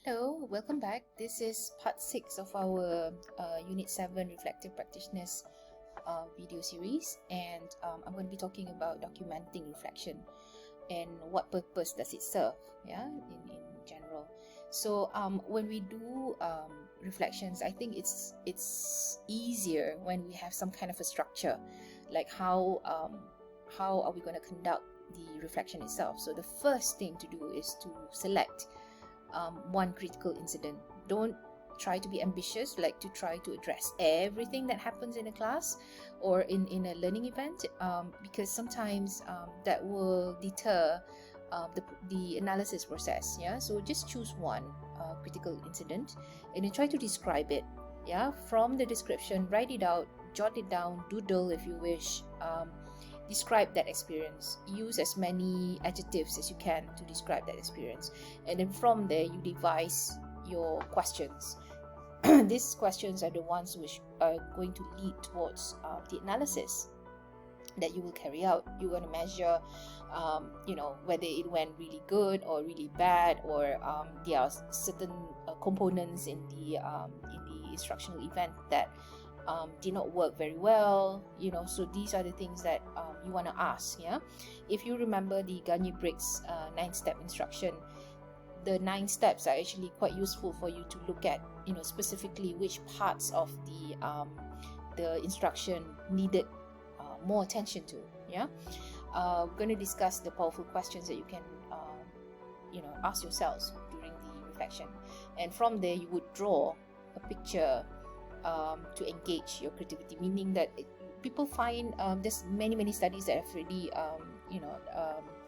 Hello, welcome back. This is part 6 of our Unit 7 Reflective Practitioners video series, and I'm going to be talking about documenting reflection and what purpose does it serve, in general. So when we do reflections, I think it's easier when we have some kind of a structure, like how are we going to conduct the reflection itself. So the first thing to do is to select one critical incident. Don't try to be ambitious, like to try to address everything that happens in a class or in a learning event, because sometimes that will deter the analysis process. So just choose one critical incident and then try to describe it. From the description, write it out, jot it down, doodle if you wish. Describe that experience. Use as many adjectives as you can to describe that experience, and then from there you devise your questions. These questions are the ones which are going to lead towards the analysis that you will carry out. You're going to measure whether it went really good or really bad, or there are certain components in the instructional event that did not work very well, so these are the things that you want to ask. If you remember the Gagne-Briggs 9-step instruction, the 9 steps are actually quite useful for you to look at, specifically which parts of the instruction needed more attention to. We're going to discuss the powerful questions that you can ask yourselves during the reflection, and from there you would draw a picture to engage your creativity, meaning that people find there's many studies that have already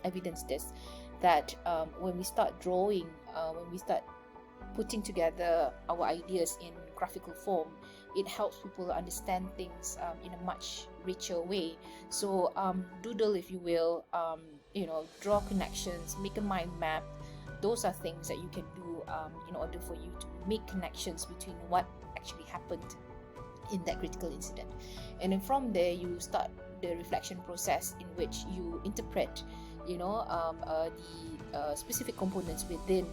evidenced this, that when we start drawing, when we start putting together our ideas in graphical form, it helps people understand things in a much richer way. So doodle, if you will, draw connections, make a mind map. Those are things that you can do in order for you to make connections between what actually happened in that critical incident. And then from there you start the reflection process, in which you interpret the specific components within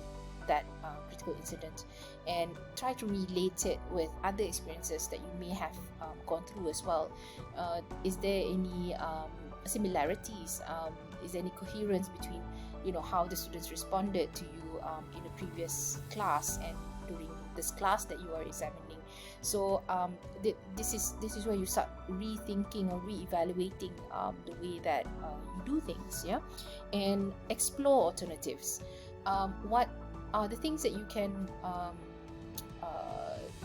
that critical incident, and try to relate it with other experiences that you may have gone through as well. Is there any similarities? Is there any coherence between how the students responded to you in a previous class and during this class that you are examining? So this is where you start rethinking or re-evaluating the way that you do things, and explore alternatives. What are the things that you can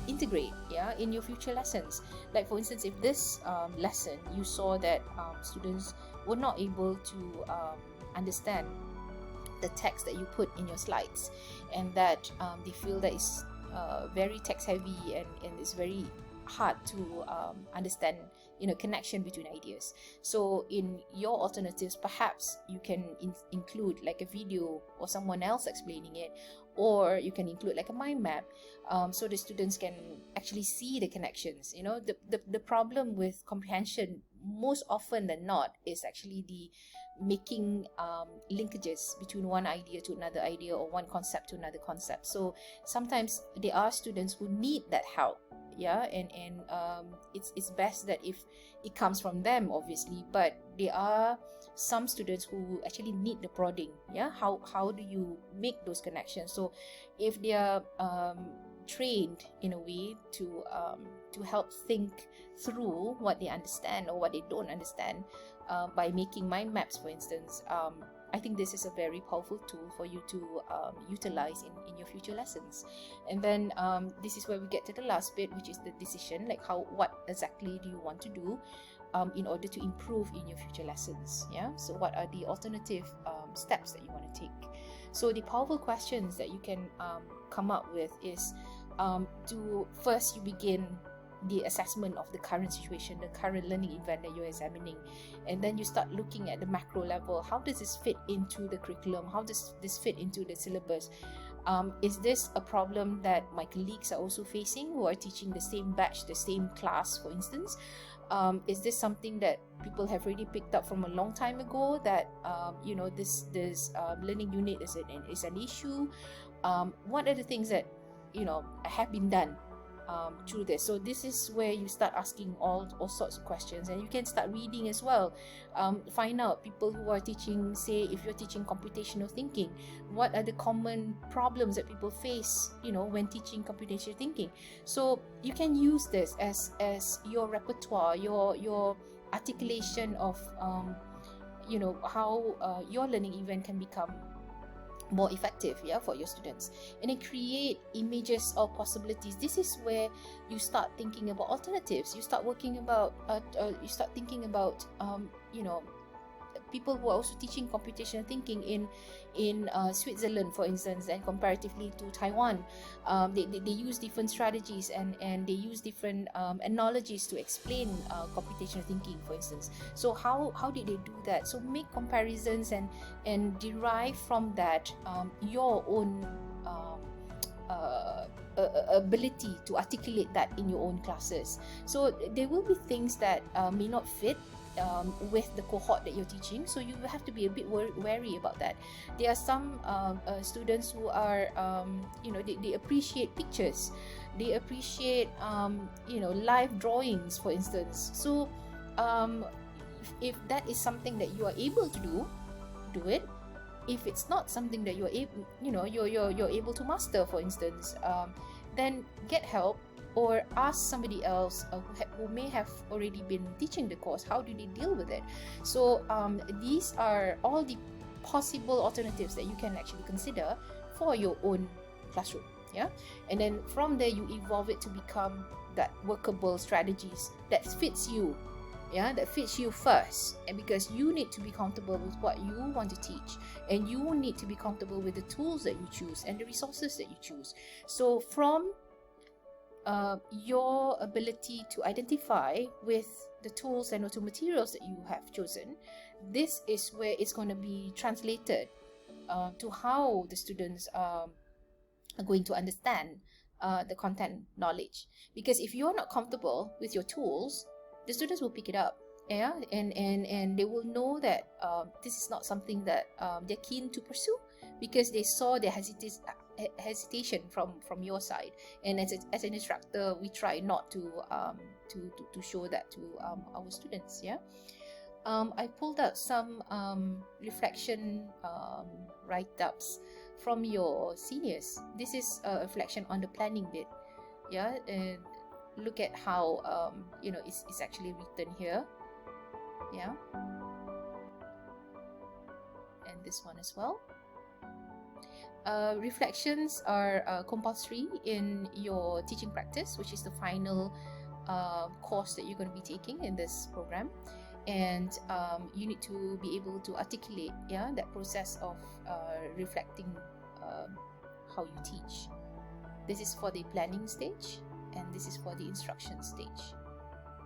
integrate in your future lessons? Like, for instance, if this lesson you saw that students were not able to understand the text that you put in your slides, and that they feel that it's very text heavy and it's very hard to understand connection between ideas. So in your alternatives, perhaps you can include like a video or someone else explaining it, or you can include like a mind map, so the students can actually see the connections. The problem with comprehension most often than not is actually the making linkages between one idea to another idea, or one concept to another concept. So sometimes there are students who need that help, and it's best that if it comes from them, obviously, but there are some students who actually need the prodding. How do you make those connections? So if they are trained in a way to help think through what they understand or what they don't understand, by making mind maps, for instance, I think this is a very powerful tool for you to utilize in your future lessons. And then this is where we get to the last bit, which is the decision, like what exactly do you want to do in order to improve in your future lessons. So what are the alternative steps that you want to take? So the powerful questions that you can come up with is to first you begin the assessment of the current situation, the current learning event that you're examining, and then you start looking at the macro level. How does this fit into the curriculum? How does this fit into the syllabus? Is this a problem that my colleagues are also facing, who are teaching the same batch, the same class, for instance? Is this something that people have already picked up from a long time ago, that this learning unit is an issue? what are the things that have been done through this. So this is where you start asking all sorts of questions, and you can start reading as well. Find out people who are teaching, say if you're teaching computational thinking, what are the common problems that people face when teaching computational thinking. So you can use this as your repertoire, your articulation of how your learning event can become more effective for your students. And then create images of possibilities. This is where you start thinking about alternatives. You start working about you start thinking about people who are also teaching computational thinking in Switzerland, for instance, and comparatively to Taiwan. They use different strategies and they use different analogies to explain computational thinking, for instance. So how did they do that? So make comparisons and derive from that your own ability to articulate that in your own classes. So there will be things that may not fit with the cohort that you're teaching, so you have to be a bit wary about that. There are some students who are they appreciate pictures, they appreciate live drawings, for instance. So if that is something that you are able to do it. If it's not something that you're able to master, for instance, then get help or ask somebody else who may have already been teaching the course. How do they deal with it? So these are all the possible alternatives that you can actually consider for your own classroom. And then from there you evolve it to become that workable strategies that fits you. That fits you first, and because you need to be comfortable with what you want to teach, and you need to be comfortable with the tools that you choose and the resources that you choose. So from your ability to identify with the tools and auto materials that you have chosen, this is where it's going to be translated to how the students are going to understand the content knowledge. Because if you're not comfortable with your tools, the students will pick it up, and they will know that this is not something that they're keen to pursue, because they saw the hesitation from your side. And as an instructor, we try not to show that to our students. I pulled out some reflection write-ups from your seniors. This is a reflection on the planning bit. And look at how it's actually written here. And this one as well. Reflections are compulsory in your teaching practice, which is the final course that you're going to be taking in this program. And you need to be able to articulate that process of reflecting how you teach. This is for the planning stage, and this is for the instruction stage.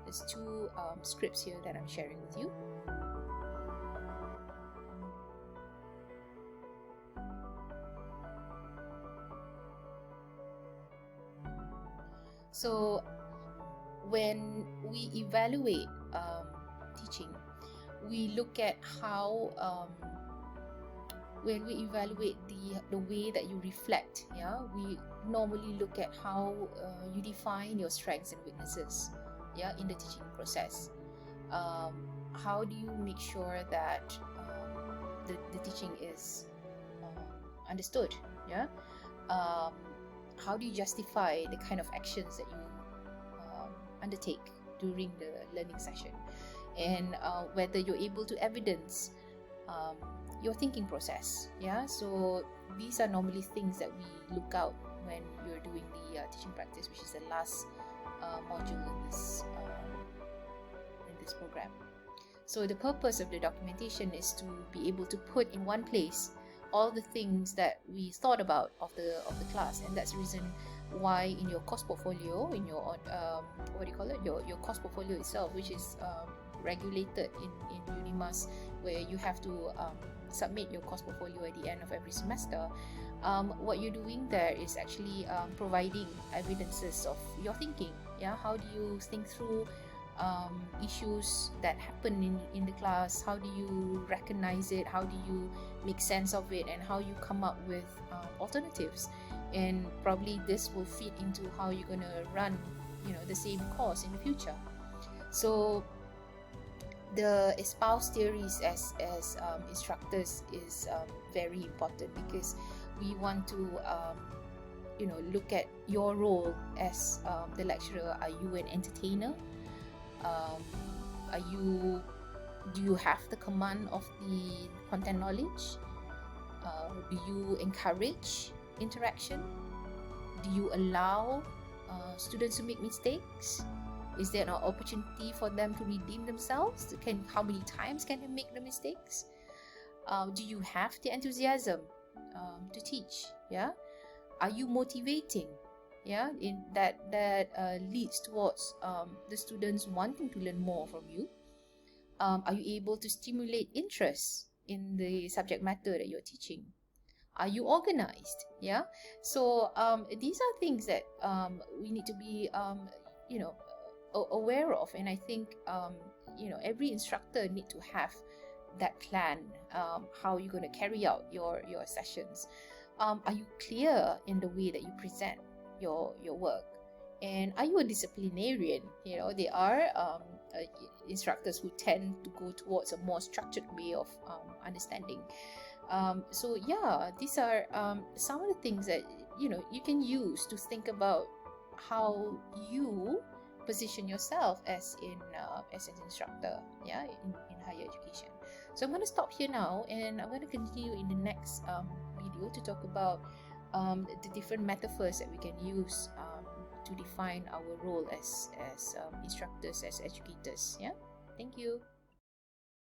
There's two scripts here that I'm sharing with you. So when we evaluate teaching, we look at how when we evaluate the way that you reflect, we normally look at how you define your strengths and weaknesses in the teaching process. How do you make sure that the teaching is understood? How do you justify the kind of actions that you undertake during the learning session, and whether you're able to evidence your thinking process. So these are normally things that we look out when you're doing the teaching practice, which is the last module in this program. So the purpose of the documentation is to be able to put in one place all the things that we thought about of the class, and that's the reason why in your course portfolio, in your your course portfolio itself, which is regulated in UNIMAS, where you have to submit your course portfolio at the end of every semester. What you're doing there is actually providing evidences of your thinking. How do you think through issues that happen in the class? How do you recognize it? How do you make sense of it? And how you come up with alternatives? And probably this will feed into how you're going to run, the same course in the future. So the espouse theories as instructors is very important, because we want to look at your role as the lecturer. Are you an entertainer? Do you have the command of the content knowledge? Do you encourage interaction? Do you allow students to make mistakes? Is there an opportunity for them to redeem themselves? How many times can they make the mistakes? Do you have the enthusiasm to teach? Yeah. Are you motivating? Yeah, that leads towards the students wanting to learn more from you. Are you able to stimulate interest in the subject matter that you're teaching? Are you organized? Yeah. So these are things that we need to be aware of, and I think every instructor need to have that plan, how you're going to carry out your sessions. Are you clear in the way that you present your work? And are you a disciplinarian? There are instructors who tend to go towards a more structured way of understanding. So yeah, these are some of the things that you can use to think about how you position yourself as an instructor, yeah, in higher education. So I'm going to stop here now, and I'm going to continue in the next video to talk about the different metaphors that we can use to define our role as instructors, as educators. Yeah, thank you.